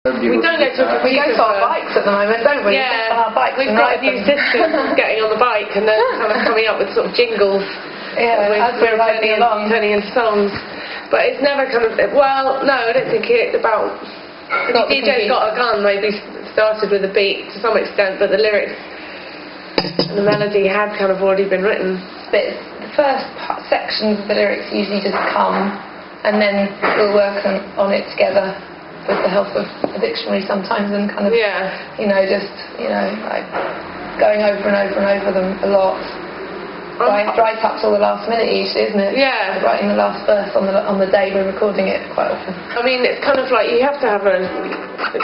We don't go to a computer. We go to our bikes at the moment, don't we? Yeah, on our bikes. we've got a new system of getting on the bike and then kind of coming up with sort of jingles. Yeah, as we're riding along. Turning into songs. But it's never kind of, well, no, I don't think it's about, DJ's Got a Gun maybe started with a beat to some extent, but the lyrics and the melody had kind of already been written. But the first sections of the lyrics usually just come, and then we'll work on it together with the help of a dictionary sometimes, and kind of, like going over and over and over them a lot. Right up till the last minute usually, isn't it? Yeah. Writing the last verse on the day we're recording it quite often. I mean, it's kind of like you have to have a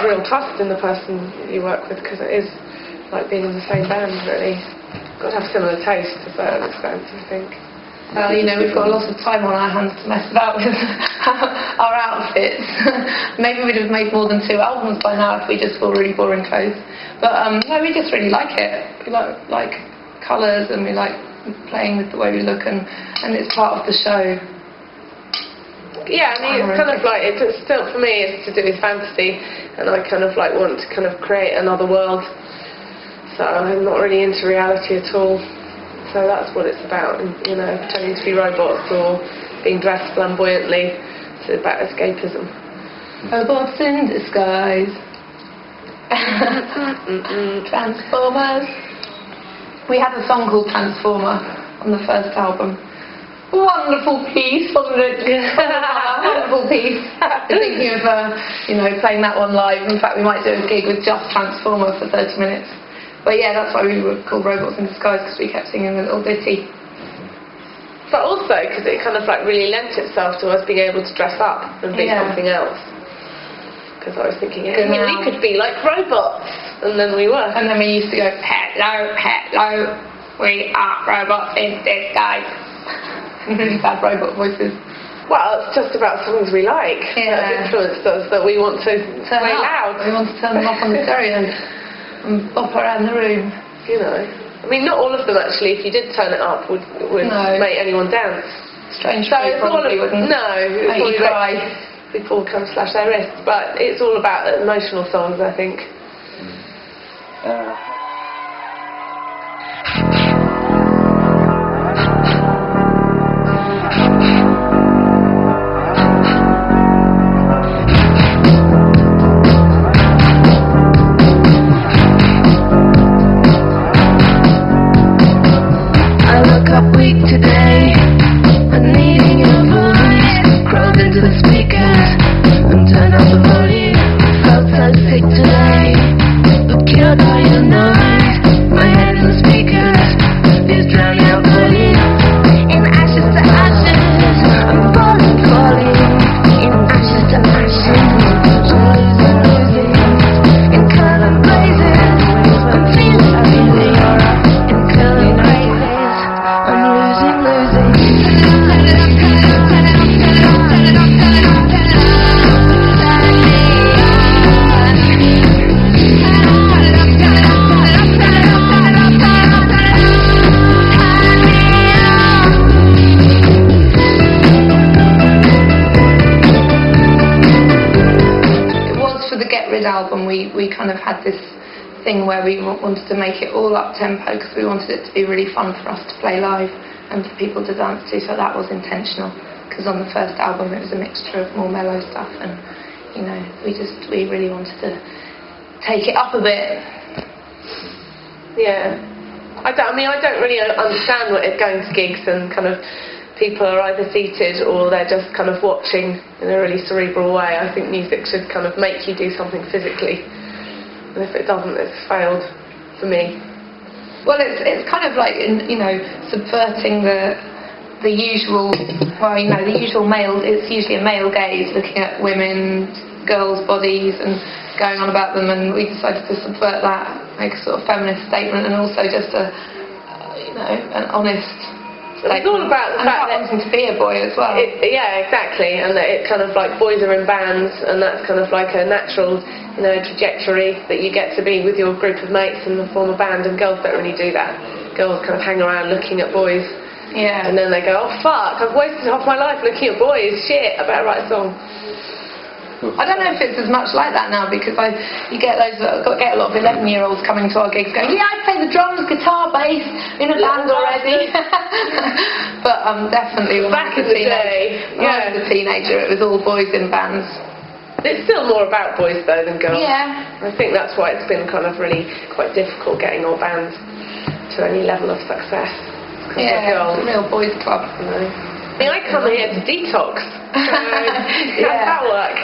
real trust in the person you work with, because it is like being in the same band, really. Got to have similar taste to a certain extent, I think. Well, we've got a lot of time on our hands to mess about with our outfits. Maybe we'd have made more than 2 albums by now if we just wore really boring clothes. But no, we just really like it. We like colours, and we like playing with the way we look, and it's part of the show. Yeah, I mean, it's kind of like, it's still, for me, it's to do with fantasy, and I kind of like want to kind of create another world, so I'm not really into reality at all, so that's what it's about, and, pretending to be robots or being dressed flamboyantly. It's about escapism. Robots in disguise. Transformers. We had a song called Transformer on the first album. Wonderful piece, wasn't it? Wonderful piece. Thinking of, playing that one live. In fact, we might do a gig with just Transformer for 30 minutes. But yeah, that's why we were called Robots in Disguise, because we kept singing a little ditty. But also because it kind of like really lent itself to us being able to dress up and be something else. Because I was thinking, we could be like robots, and then we were. And then we used to go, hello, we are robots in disguise. Really bad robot voices. Well, it's just about songs we like that influenced us, that we want to play loud. We want to turn them off on the stereo and bop around the room. I mean, not all of them actually, if you did turn it up, would make anyone dance. Strange people probably wouldn't. No, it's make you cry. People come slash their wrists, but it's all about emotional songs, I think. I woke up weak today, and needing your voice, crawled into the speakers and turned up the volume. Felt so sick today, but cured by your noise. My head in the speakers is drowning out pain. In ashes to ashes, I'm falling. In ashes to ashes, I'm losing. In colour blazes, I'm feeling. In colour crazes, I'm losing. Album, we kind of had this thing where we wanted to make it all up tempo, because we wanted it to be really fun for us to play live and for people to dance to, so that was intentional, because on the first album it was a mixture of more mellow stuff, and we really wanted to take it up a bit. Yeah, I don't really understand what it going to gigs and kind of people are either seated or they're just kind of watching in a really cerebral way. I think music should kind of make you do something physically, and if it doesn't, it's failed for me. Well, it's kind of like, subverting the usual, the usual male. It's usually a male gaze looking at women, girls' bodies, and going on about them, and we decided to subvert that, make a sort of feminist statement, and also just an honest. It's all about the fact that wanting to be a boy as well. Yeah, exactly, and that it kind of like boys are in bands, and that's kind of like a natural, trajectory that you get to be with your group of mates and form a band, and girls don't really do that. Girls kind of hang around looking at boys, and then they go, oh fuck, I've wasted half my life looking at boys, shit, I better write a song. I don't know if it's as much like that now because you get a lot of 11-year-olds coming to our gigs going, yeah, I play the drums, guitar, bass in a band already. But definitely when Back in the day, when I was a teenager, it was all boys in bands. It's still more about boys though than girls. Yeah. I think that's why it's been kind of really quite difficult getting our bands to any level of success. Yeah, it's a real boys club. You know. I come here to detox. How does that work?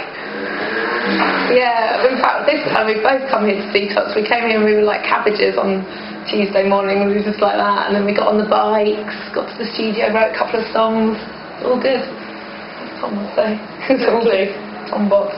Yeah, in fact, this time we both come here to detox. We came here and we were like cabbages on Tuesday morning, and we were just like that. And then we got on the bikes, got to the studio, wrote a couple of songs. All good. As Tom would say. Tom Box.